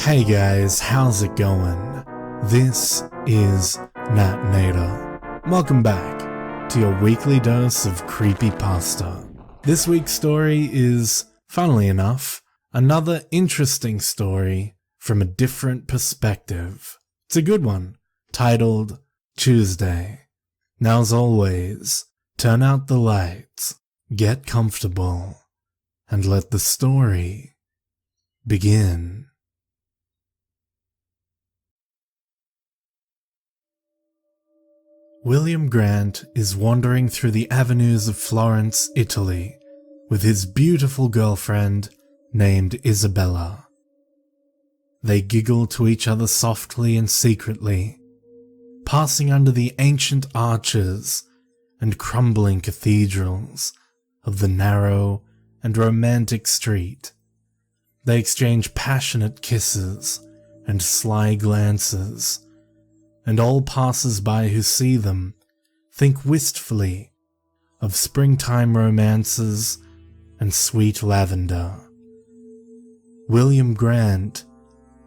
Hey guys, how's it going? This is Nat Nader. Welcome back to your weekly dose of Creepypasta. This week's story is, funnily enough, another interesting story from a different perspective. It's a good one, titled Tuesday. Now as always, turn out the lights, get comfortable, and let the story begin. William Grant is wandering through the avenues of Florence, Italy, with his beautiful girlfriend named Isabella. They giggle to each other softly and secretly, passing under the ancient arches and crumbling cathedrals of the narrow and romantic street. They exchange passionate kisses and sly glances, and all passers-by who see them think wistfully of springtime romances and sweet lavender. William Grant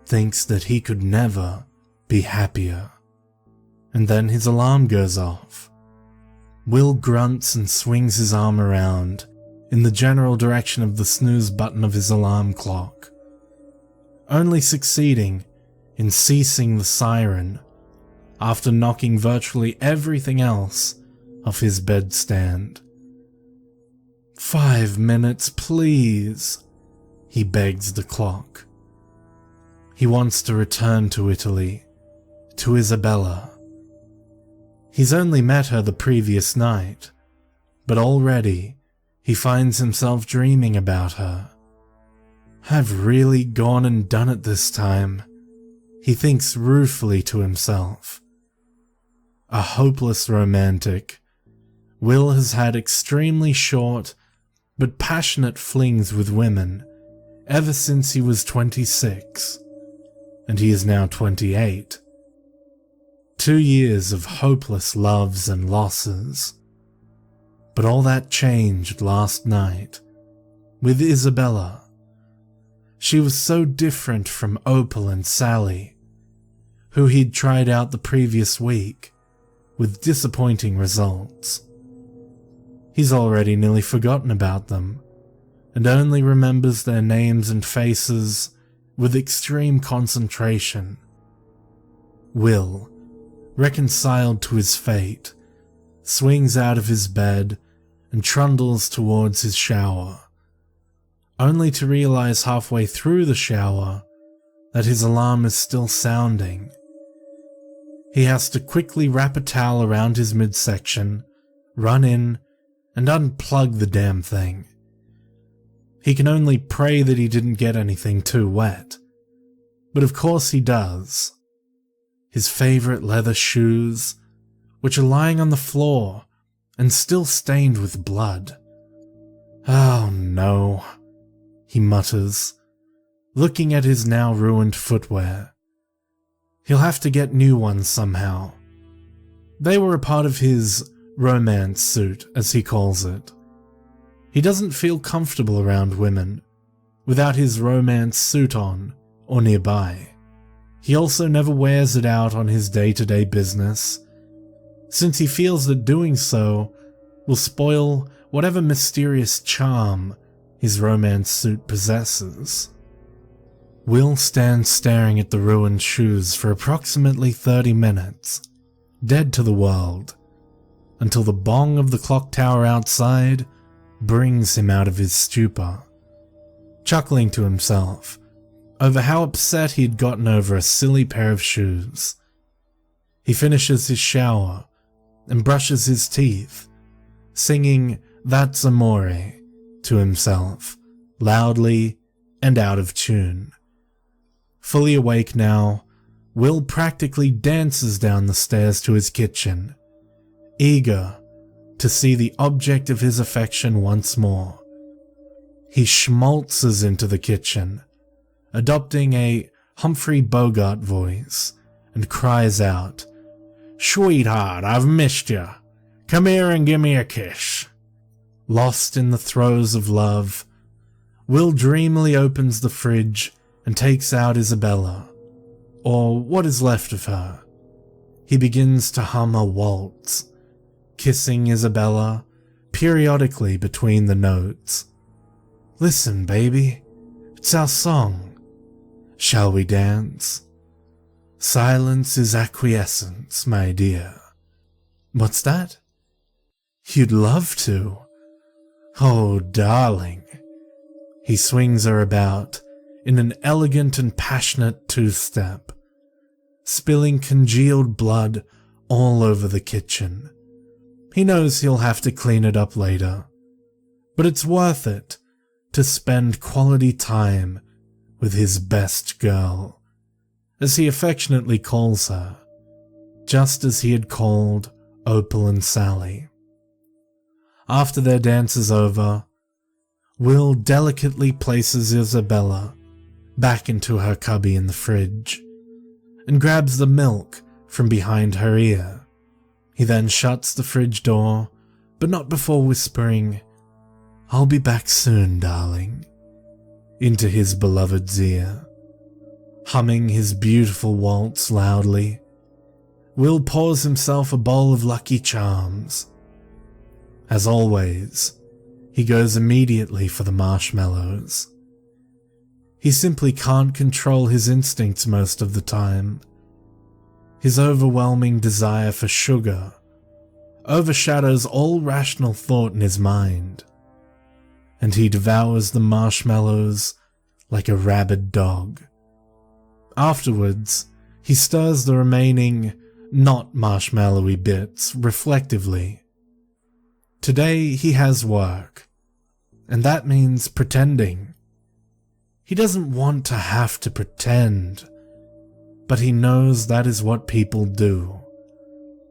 thinks that he could never be happier. And then his alarm goes off. Will grunts and swings his arm around in the general direction of the snooze button of his alarm clock, only succeeding in ceasing the siren after knocking virtually everything else off his bedstand. 5 minutes, please, he begs the clock. He wants to return to Italy, to Isabella. He's only met her the previous night, but already he finds himself dreaming about her. I've really gone and done it this time, he thinks ruefully to himself. A hopeless romantic, Will has had extremely short but passionate flings with women ever since he was 26, and he is now 28. 2 years of hopeless loves and losses. But all that changed last night, with Isabella. She was so different from Opal and Sally, who he'd tried out the previous week, with disappointing results. He's already nearly forgotten about them, and only remembers their names and faces with extreme concentration. Will, reconciled to his fate, swings out of his bed and trundles towards his shower, only to realize halfway through the shower that his alarm is still sounding. He has to quickly wrap a towel around his midsection, run in, and unplug the damn thing. He can only pray that he didn't get anything too wet, but of course he does. His favorite leather shoes, which are lying on the floor and still stained with blood. Oh no, he mutters, looking at his now ruined footwear. He'll have to get new ones somehow. They were a part of his romance suit, as he calls it. He doesn't feel comfortable around women without his romance suit on or nearby. He also never wears it out on his day-to-day business, since he feels that doing so will spoil whatever mysterious charm his romance suit possesses. Will stands staring at the ruined shoes for approximately 30 minutes, dead to the world, until the bong of the clock tower outside brings him out of his stupor, chuckling to himself over how upset he had gotten over a silly pair of shoes. He finishes his shower and brushes his teeth, singing "That's Amore" to himself, loudly and out of tune. Fully awake now, Will practically dances down the stairs to his kitchen, eager to see the object of his affection once more. He schmaltzes into the kitchen, adopting a Humphrey Bogart voice, and cries out, "Sweetheart, I've missed you. Come here and give me a kiss." Lost in the throes of love, Will dreamily opens the fridge and takes out Isabella, or what is left of her. He begins to hum a waltz, kissing Isabella periodically between the notes. "Listen, baby, it's our song. Shall we dance? Silence is acquiescence, my dear." "What's that?" "You'd love to. Oh, darling." He swings her about in an elegant and passionate two-step, spilling congealed blood all over the kitchen. He knows he'll have to clean it up later, but it's worth it to spend quality time with his best girl, as he affectionately calls her, just as he had called Opal and Sally. After their dance is over, Will delicately places Isabella back into her cubby in the fridge and grabs the milk from behind her ear. He then shuts the fridge door, but not before whispering, "I'll be back soon, darling," into his beloved's ear. Humming his beautiful waltz loudly, Will pours himself a bowl of Lucky Charms. As always, he goes immediately for the marshmallows. He simply can't control his instincts most of the time. His overwhelming desire for sugar overshadows all rational thought in his mind, and he devours the marshmallows like a rabid dog. Afterwards, he stirs the remaining not marshmallowy bits reflectively. Today he has work, and that means pretending. He doesn't want to have to pretend, but he knows that is what people do.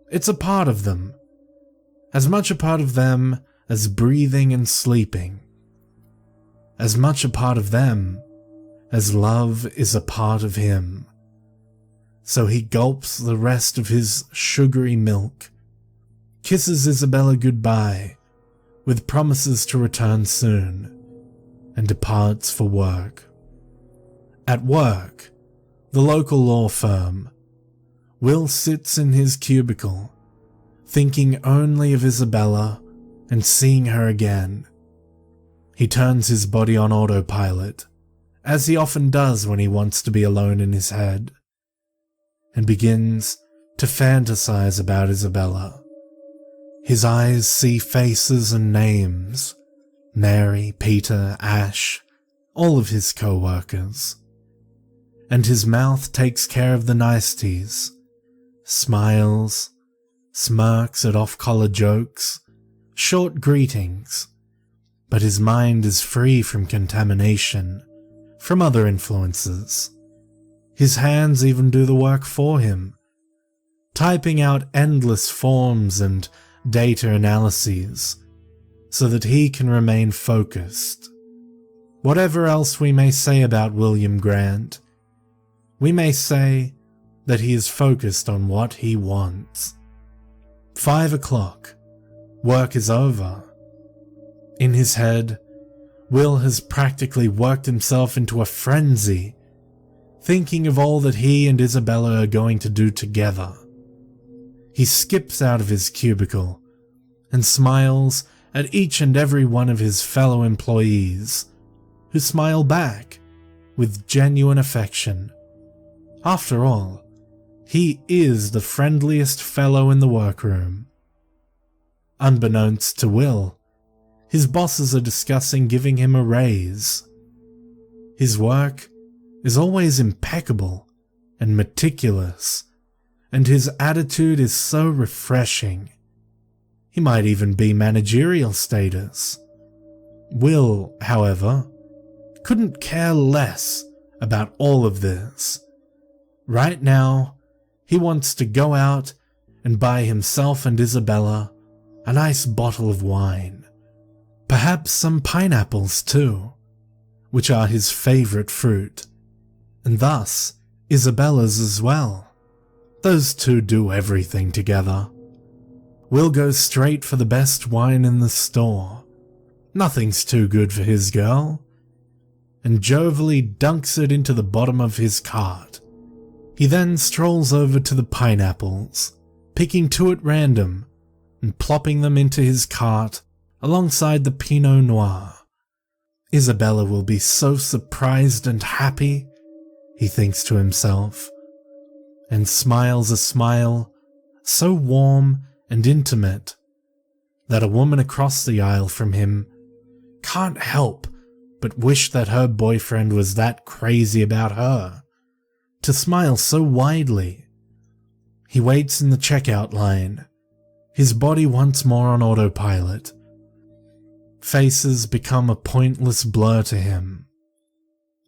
It's a part of them, as much a part of them as breathing and sleeping, as much a part of them as love is a part of him. So he gulps the rest of his sugary milk, kisses Isabella goodbye with promises to return soon, and departs for work. At work, the local law firm, Will sits in his cubicle, thinking only of Isabella and seeing her again. He turns his body on autopilot, as he often does when he wants to be alone in his head, and begins to fantasize about Isabella. His eyes see faces and names: Mary, Peter, Ash, all of his co-workers. And his mouth takes care of the niceties, smiles, smirks at off-color jokes, short greetings, but his mind is free from contamination, from other influences. His hands even do the work for him, typing out endless forms and data analyses, so that he can remain focused. Whatever else we may say about William Grant, we may say that he is focused on what he wants. 5 o'clock. Work is over. In his head, Will has practically worked himself into a frenzy, thinking of all that he and Isabella are going to do together. He skips out of his cubicle and smiles at each and every one of his fellow employees, who smile back with genuine affection. After all, he is the friendliest fellow in the workroom. Unbeknownst to Will, his bosses are discussing giving him a raise. His work is always impeccable and meticulous, and his attitude is so refreshing. He might even be managerial status. Will, however, couldn't care less about all of this. Right now, he wants to go out and buy himself and Isabella a nice bottle of wine. Perhaps some pineapples too, which are his favorite fruit, and thus Isabella's as well. Those two do everything together. Will goes straight for the best wine in the store. Nothing's too good for his girl. and jovially dunks it into the bottom of his cart. He then strolls over to the pineapples, picking 2 at random and plopping them into his cart alongside the Pinot Noir. Isabella will be so surprised and happy, he thinks to himself, and smiles a smile so warm and intimate that a woman across the aisle from him can't help but wish that her boyfriend was that crazy about her, to smile so widely. He waits in the checkout line, his body once more on autopilot. Faces become a pointless blur to him,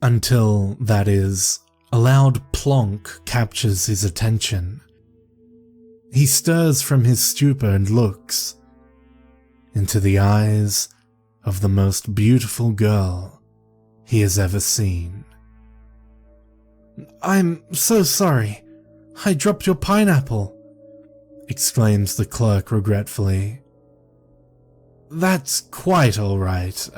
until, that is, a loud plonk captures his attention. He stirs from his stupor and looks into the eyes of the most beautiful girl he has ever seen. "I'm so sorry. I dropped your pineapple," exclaims the clerk regretfully. "That's quite all right."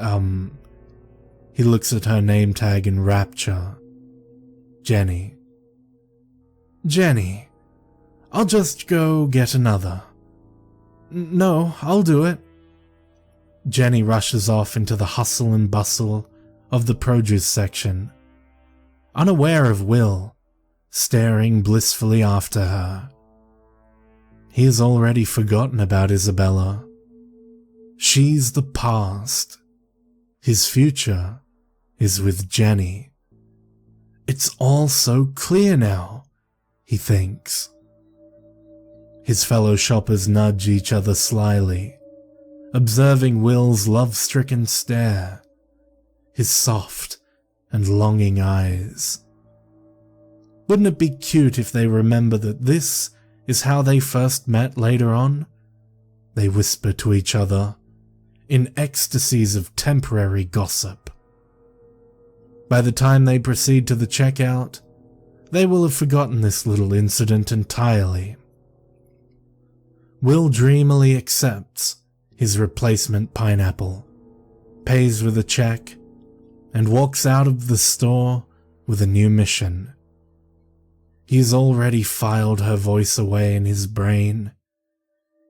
He looks at her name tag in rapture. Jenny. "Jenny, I'll just go get another." "No, I'll do it." Jenny rushes off into the hustle and bustle of the produce section, unaware of Will staring blissfully after her. He has already forgotten about Isabella. She's the past. His future is with Jenny. It's all so clear now, he thinks. His fellow shoppers nudge each other slyly, observing Will's love-stricken stare, his soft and longing eyes. Wouldn't it be cute if they remember that this is how they first met later on? They whisper to each other, in ecstasies of temporary gossip. By the time they proceed to the checkout, they will have forgotten this little incident entirely. Will dreamily accepts his replacement pineapple, pays with a check, and walks out of the store with a new mission. He has already filed her voice away in his brain.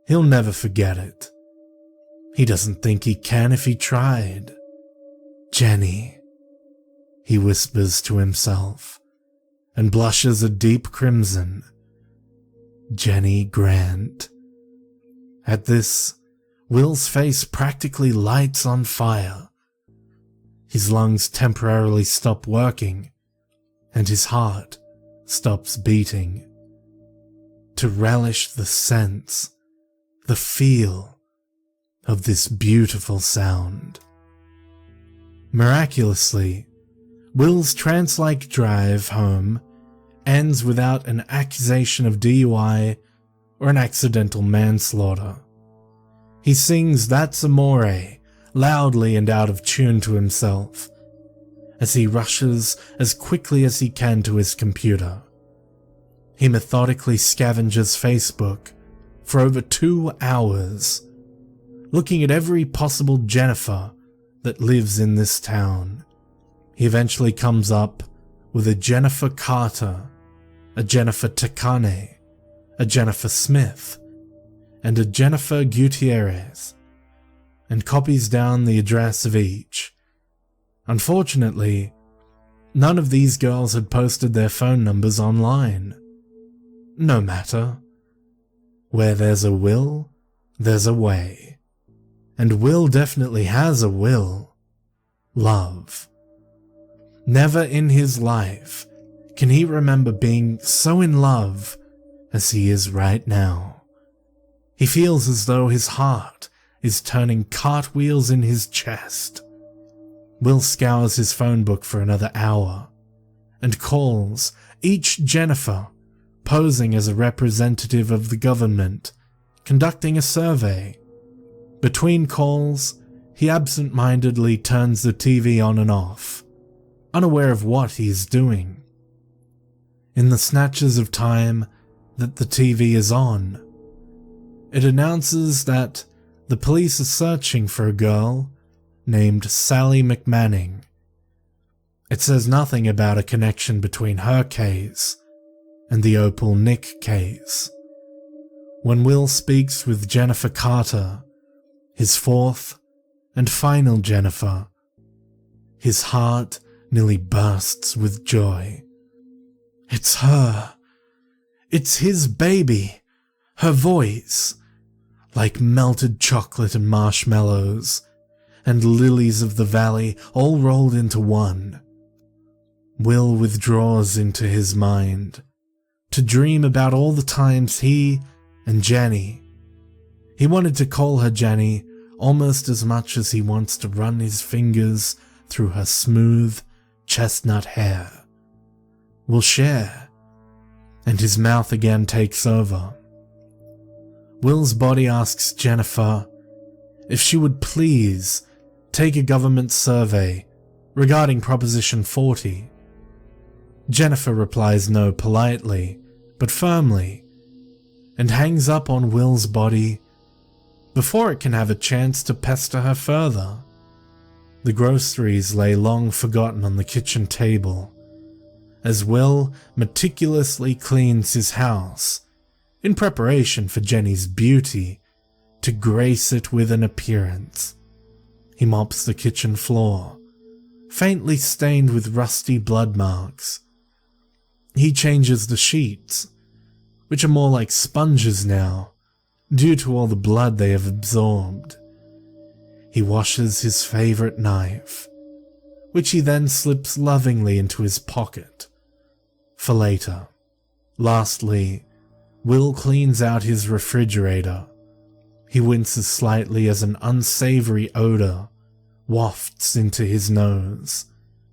He'll never forget it. He doesn't think he can if he tried. "Jenny," he whispers to himself, and blushes a deep crimson. Jenny Grant. At this, Will's face practically lights on fire. His lungs temporarily stop working, and his heart stops beating. To relish the sense, the feel of this beautiful sound. Miraculously, Will's trance-like drive home ends without an accusation of DUI or an accidental manslaughter. He sings "That's Amore" loudly and out of tune to himself, as he rushes as quickly as he can to his computer. He methodically scavenges Facebook for over 2 hours, looking at every possible Jennifer that lives in this town. He eventually comes up with a Jennifer Carter, a Jennifer Takane, a Jennifer Smith, and a Jennifer Gutierrez, and copies down the address of each. Unfortunately, none of these girls had posted their phone numbers online. No matter. Where there's a will, there's a way. And Will definitely has a will. Love. Never in his life can he remember being so in love as he is right now. He feels as though his heart is turning cartwheels in his chest. Will scours his phone book for another hour and calls each Jennifer, posing as a representative of the government, conducting a survey. Between calls, he absent-mindedly turns the TV on and off, unaware of what he is doing. In the snatches of time that the TV is on, it announces that the police are searching for a girl named Sally McManning. It says nothing about a connection between her case and the Opal Nick case. When Will speaks with Jennifer Carter, his fourth and final Jennifer, his heart nearly bursts with joy. It's her. It's his baby. Her voice, like melted chocolate and marshmallows, and lilies of the valley all rolled into one. Will withdraws into his mind to dream about all the times he and Jenny. He wanted to call her Jenny almost as much as he wants to run his fingers through her smooth, chestnut hair. Will share, and his mouth again takes over. Will's body asks Jennifer if she would please take a government survey regarding Proposition 40. Jennifer replies no politely, but firmly, and hangs up on Will's body before it can have a chance to pester her further. The groceries lay long forgotten on the kitchen table, as Will meticulously cleans his house in preparation for Jenny's beauty to grace it with an appearance. He mops the kitchen floor, faintly stained with rusty blood marks. He changes the sheets, which are more like sponges now, due to all the blood they have absorbed. He washes his favorite knife, which he then slips lovingly into his pocket for later. Lastly, Will cleans out his refrigerator. He winces slightly as an unsavory odor wafts into his nose,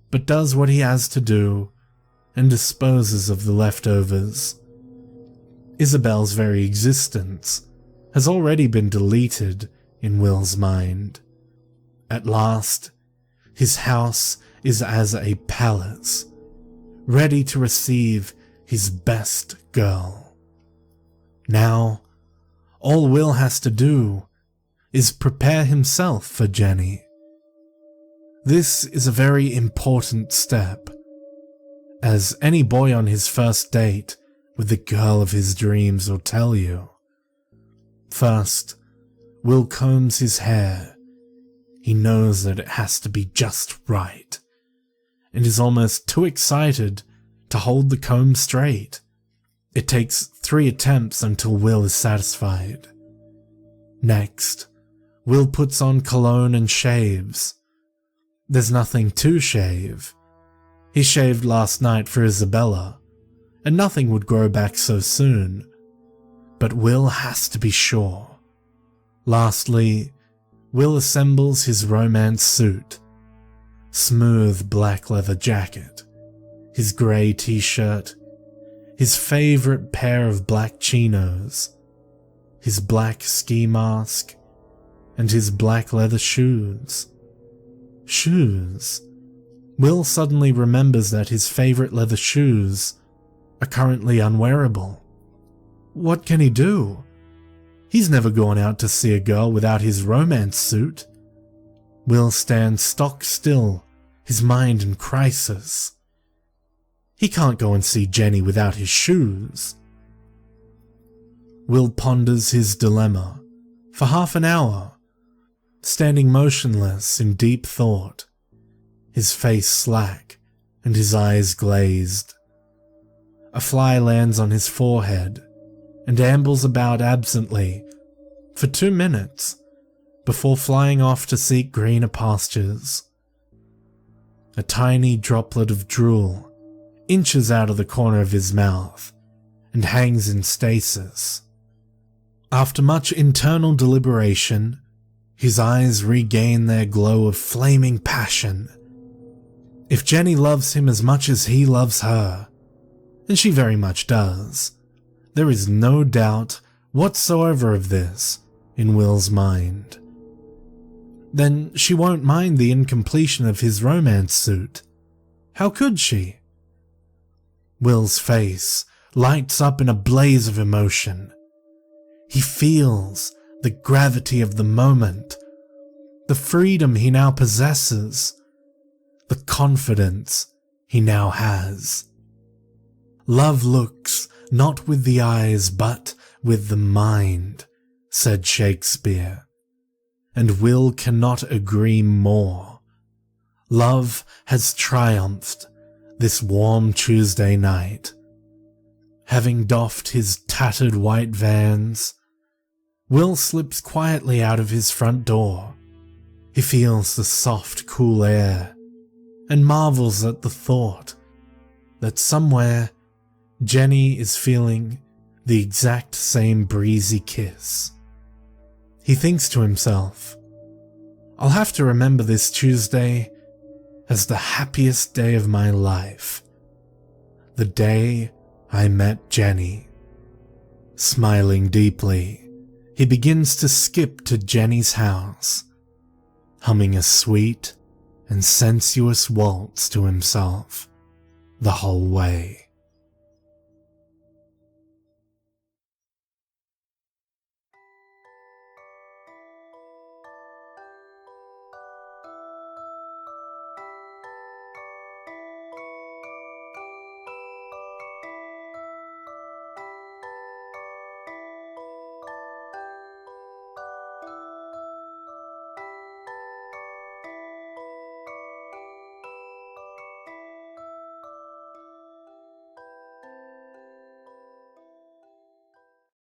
but does what he has to do and disposes of the leftovers. Isabel's very existence has already been deleted in Will's mind. At last, his house is as a palace, ready to receive his best girl. Now, all Will has to do is prepare himself for Jenny. This is a very important step, as any boy on his first date with the girl of his dreams will tell you. First, Will combs his hair. He knows that it has to be just right, and is almost too excited to hold the comb straight. It takes 3 attempts until Will is satisfied. Next, Will puts on cologne and shaves. There's nothing to shave. He shaved last night for Isabella, and nothing would grow back so soon. But Will has to be sure. Lastly, Will assembles his romance suit. Smooth black leather jacket, his grey t-shirt, his favorite pair of black chinos, his black ski mask, and his black leather shoes. Shoes. Will suddenly remembers that his favorite leather shoes are currently unwearable. What can he do? He's never gone out to see a girl without his romance suit. Will stands stock still, his mind in crisis. He can't go and see Jenny without his shoes. Will ponders his dilemma for half an hour, standing motionless in deep thought, his face slack and his eyes glazed. A fly lands on his forehead and ambles about absently for 2 minutes before flying off to seek greener pastures. A tiny droplet of drool inches out of the corner of his mouth and hangs in stasis. After much internal deliberation, his eyes regain their glow of flaming passion. If Jenny loves him as much as he loves her, and she very much does, there is no doubt whatsoever of this in Will's mind. Then she won't mind the incompletion of his romance suit. How could she? Will's face lights up in a blaze of emotion. He feels the gravity of the moment, the freedom he now possesses, the confidence he now has. Love looks not with the eyes but with the mind, said Shakespeare, and Will cannot agree more. Love has triumphed this warm Tuesday night. Having doffed his tattered white Vans, Will slips quietly out of his front door. He feels the soft, cool air and marvels at the thought that somewhere Jenny is feeling the exact same breezy kiss. He thinks to himself, I'll have to remember this Tuesday as the happiest day of my life. The day I met Jenny. Smiling deeply, he begins to skip to Jenny's house, humming a sweet and sensuous waltz to himself the whole way.